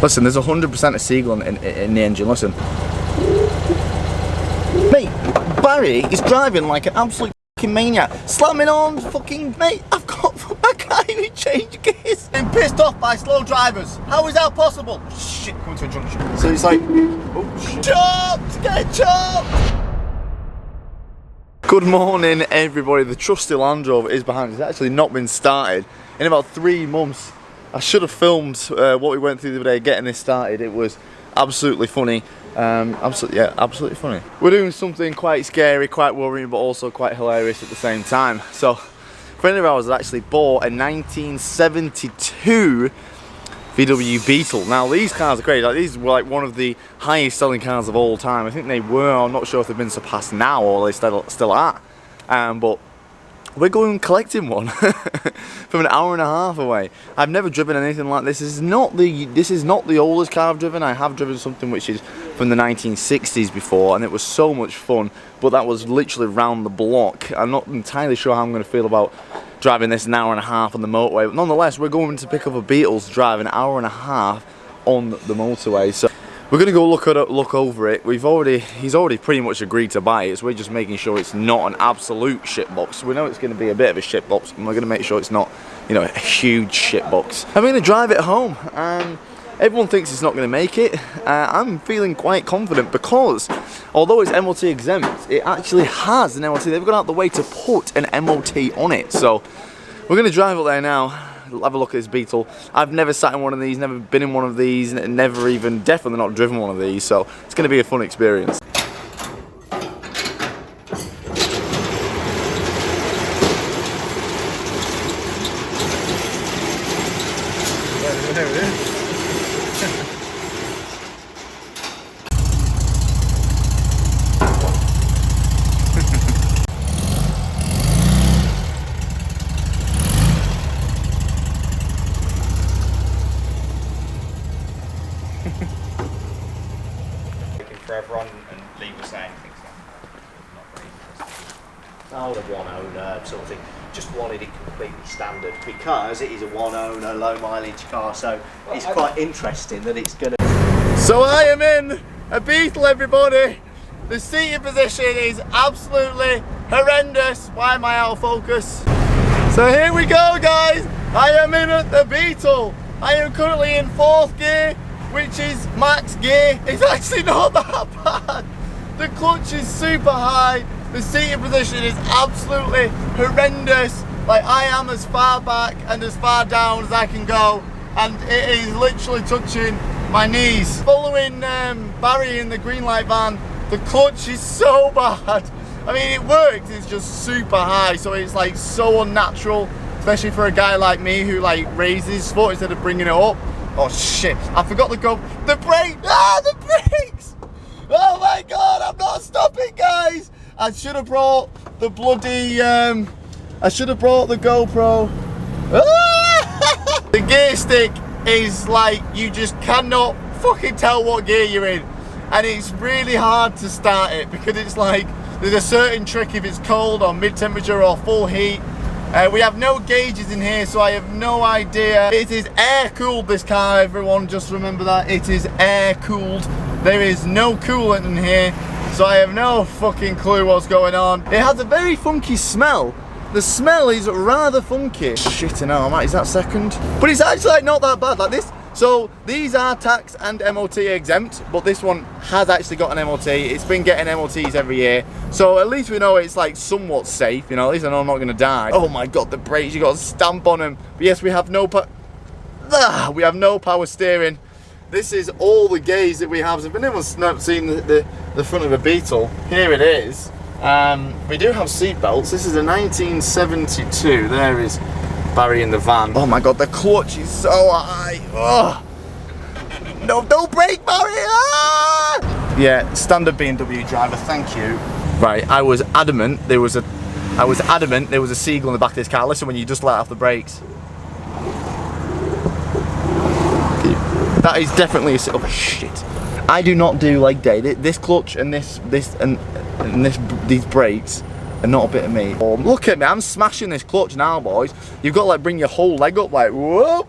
Listen, there's 100% of seagull in the engine, listen. Mate, Barry is driving like an absolute fucking maniac. Slamming on fucking, mate, I can't even change gears. I'm pissed off by slow drivers. How is that possible? Shit, coming to a junction. So it's like, oh shit. Chopped, get chopped. Good morning everybody, the trusty Land Rover is behind us. It's actually not been started in about 3 months. I should have filmed what we went through the other day getting this started. It was absolutely funny. Absolutely funny. We're doing something quite scary, quite worrying, but also quite hilarious at the same time. So, a friend of ours had actually bought a 1972 VW Beetle. Now these cars are crazy. Like, these were like one of the highest selling cars of all time. I think they were. I'm not sure if they've been surpassed now or they still are. But we're going collecting one from an hour and a half away. I've never driven anything like this. This is not the oldest car I've driven. I have driven something which is from the 1960s before, and it was so much fun. But that was literally round the block. I'm not entirely sure how I'm going to feel about driving this an hour and a half on the motorway. But nonetheless, we're going to pick up a Beetle to drive an hour and a half on the motorway. So we're going to go look over it. He's already pretty much agreed to buy it. So we're just making sure it's not an absolute shitbox. We know it's going to be a bit of a shitbox, and we're going to make sure it's not, you know, a huge shitbox. I'm going to drive it home, and everyone thinks it's not going to make it. I'm feeling quite confident because although it's MOT exempt, it actually has an MOT. They've gone out the way to put an MOT on it. So we're going to drive up there now. Have a look at this Beetle. I've never sat in one of these, never been in one of these, definitely not driven one of these, so it's going to be a fun experience. There it is. Forever on, and Lee was saying things like not very interesting. Oh, the one owner sort of thing. Just wanted it completely standard because it is a one owner, low mileage car, so it's quite interesting that it's going to. So I am in a Beetle, everybody. The seating position is absolutely horrendous. Why am I out of focus? So here we go, guys. I am in the Beetle. I am currently in 4th gear, which is max gear. It's actually not that bad. The clutch is super high. The seating position is absolutely horrendous. Like, I am as far back and as far down as I can go, and it is literally touching my knees. Following Barry in the green light van, the clutch is so bad. I mean, it works, it's just super high, so it's like so unnatural, especially for a guy like me who like raises his foot instead of bringing it up. Oh shit, I forgot to go. The brake! Ah, the brakes! Oh my god, I'm not stopping, guys! I should have brought the bloody, I should have brought the GoPro. Ah! The gear stick is like, you just cannot fucking tell what gear you're in. And it's really hard to start it because it's like, there's a certain trick if it's cold or mid-temperature or full heat. We have no gauges in here, so I have no idea. It is air-cooled, this car, everyone, just remember that. It is air-cooled. There is no coolant in here, so I have no fucking clue what's going on. It has a very funky smell. The smell is rather funky. Shit, hell, is that second? But it's actually like not that bad, like this. So these are tax and MOT exempt, but this one has actually got an MOT. It's been getting MOTs every year, so at least we know it's like somewhat safe, you know, at least I know I'm not going to die. Oh my god, the brakes, you got to stamp on them. But yes, we have no power steering. This is all the gauge that we have. So if anyone's not seen the front of a Beetle, here it is. We do have seat belts. This is a 1972. There is Barry in the van. Oh my god, the clutch is so high. Oh. No, don't brake, Barry! Ah! Yeah, standard BMW driver, thank you. Right, I was adamant there was a seagull in the back of this car. Listen when you just let off the brakes. That is definitely a oh shit. I do not do leg day. This clutch and these brakes are not a bit of me. Oh, look at me, I'm smashing this clutch now, boys. You've got to like bring your whole leg up like whoop.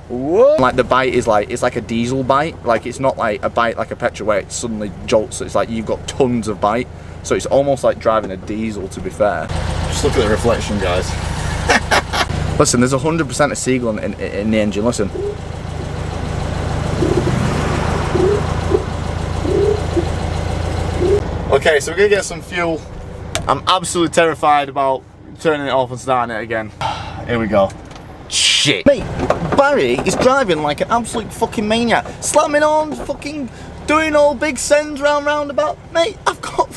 whoa. Like the bite is like, it's like a diesel bite. Like it's not like a bite like a petrol where it suddenly jolts. It's like you've got tons of bite. So it's almost like driving a diesel, to be fair. Just look at the reflection, guys. Listen, there's 100% of seagull in the engine, listen. Okay, so we're gonna get some fuel. I'm absolutely terrified about turning it off and starting it again. Here we go. Shit. Mate, Barry is driving like an absolute fucking maniac. Slamming on, fucking doing all big sends roundabout. Mate, I can't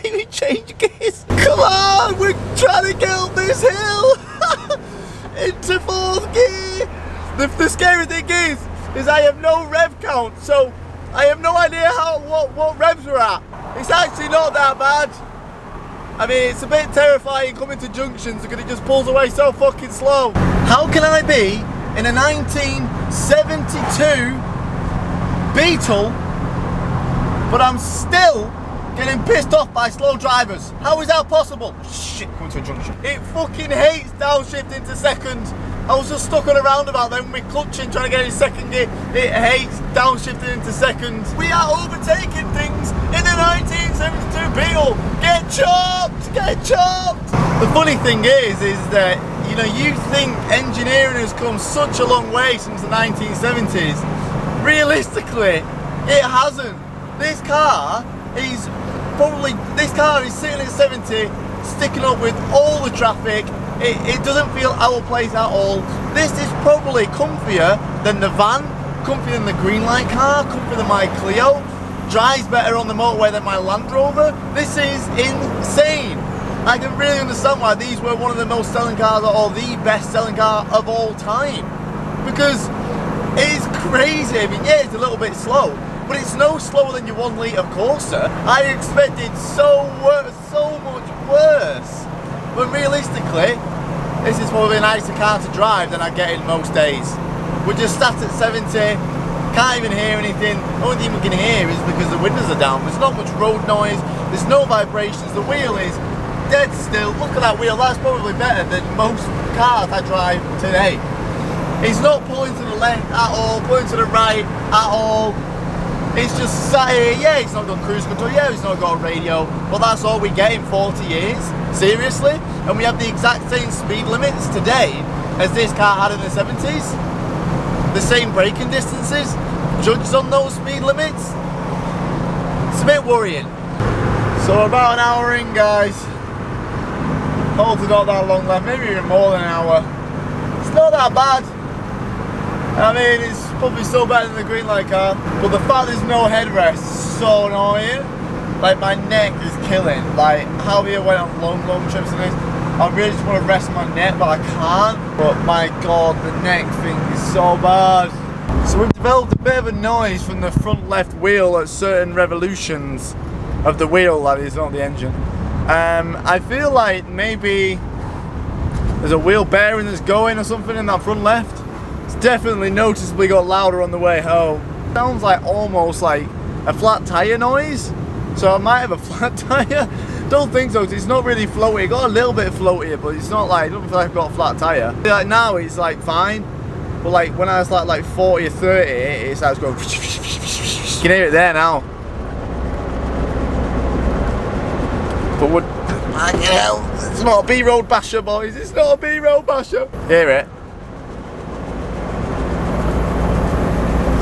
even change gears. Come on, we're trying to get up this hill. Into 4th gear. The scary thing is I have no rev count, so I have no idea what revs we're at. It's actually not that bad. I mean, it's a bit terrifying coming to junctions because it just pulls away so fucking slow. How can I be in a 1972 Beetle, but I'm still getting pissed off by slow drivers? How is that possible? Shit, coming to a junction. It fucking hates downshift into second. I was just stuck on a roundabout then with clutching trying to get in second gear. It hates downshifting into second. We are overtaking things in the 1972 Beetle. Get chopped! Get chopped! The funny thing is that, you know, you think engineering has come such a long way since the 1970s. Realistically, it hasn't. This car is sitting at 70, sticking up with all the traffic. It doesn't feel out of place at all. This is probably comfier than the van, comfier than the green light car, comfier than my Clio, drives better on the motorway than my Land Rover. This is insane. I can really understand why these were one of the most selling cars or the best selling car of all time. Because it's crazy. I mean, yeah, it's a little bit slow, but it's no slower than your 1 litre Corsa. I expected so much worse. But realistically, this is probably a nicer car to drive than I get in most days. We're just sat at 70, can't even hear anything. The only thing we can hear is because the windows are down. There's not much road noise, there's no vibrations, the wheel is dead still. Look at that wheel, that's probably better than most cars I drive today. It's not pulling to the left at all, pulling to the right at all. It's just sat here, yeah, it's not got cruise control, yeah, it's not got a radio, but that's all we get in 40 years, seriously? And we have the exact same speed limits today as this car had in the 70s? The same braking distances, judged on those speed limits? It's a bit worrying. So about an hour in, guys. Hopefully not that long left, maybe even more than an hour. It's not that bad. I mean, it's probably still better than the green light car, but the fact there's no headrest is so annoying. Like, my neck is killing. Like, how we went on long trips in this, I really just want to rest my neck, but I can't. But my god, the neck thing is so bad. So we've developed a bit of a noise from the front left wheel at certain revolutions of the wheel, that is, not the engine. I feel like maybe there's a wheel bearing that's going or something in that front left. It's definitely noticeably got louder on the way home. Sounds like almost like a flat tyre noise. So I might have a flat tyre. Don't think so, 'cause it's not really floaty. It got a little bit of float here, but it's not like, I don't feel like I've got a flat tyre. Like now it's like fine, but like when I was like 40 or 30, it starts going. You can hear it there now. But would, it's not a B-road basher, boys. It's not a B-road basher. Hear it?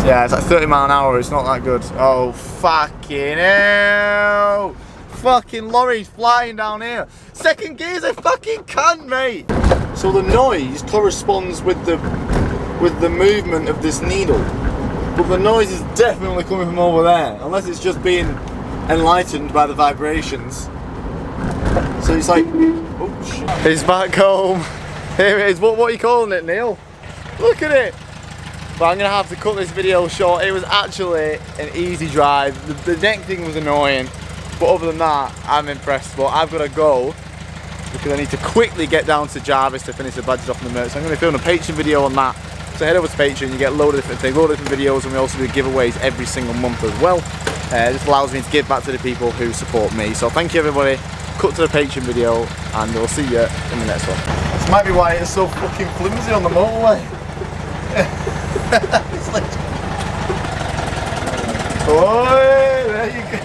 So yeah, it's like 30 mile an hour. It's not that good. Oh fucking hell! Fucking lorries flying down here. Second gear's a fucking cunt, mate. So the noise corresponds with the movement of this needle, but the noise is definitely coming from over there, unless it's just being enlightened by the vibrations. So it's like, oh shit. It's back home. Here it is. What are you calling it, Neil? Look at it. But I'm gonna have to cut this video short. It was actually an easy drive. The neck thing was annoying, but other than that, I'm impressed. But I've got to go because I need to quickly get down to Jarvis to finish the badges off in the merch. So I'm gonna film a Patreon video on that. So head over to Patreon, you get a load of different things, a load of different videos, and we also do giveaways every single month as well. This allows me to give back to the people who support me. So thank you everybody. Cut to the Patreon video, and we'll see you in the next one. This might be why it's so fucking flimsy on the motorway. Boy, there you go.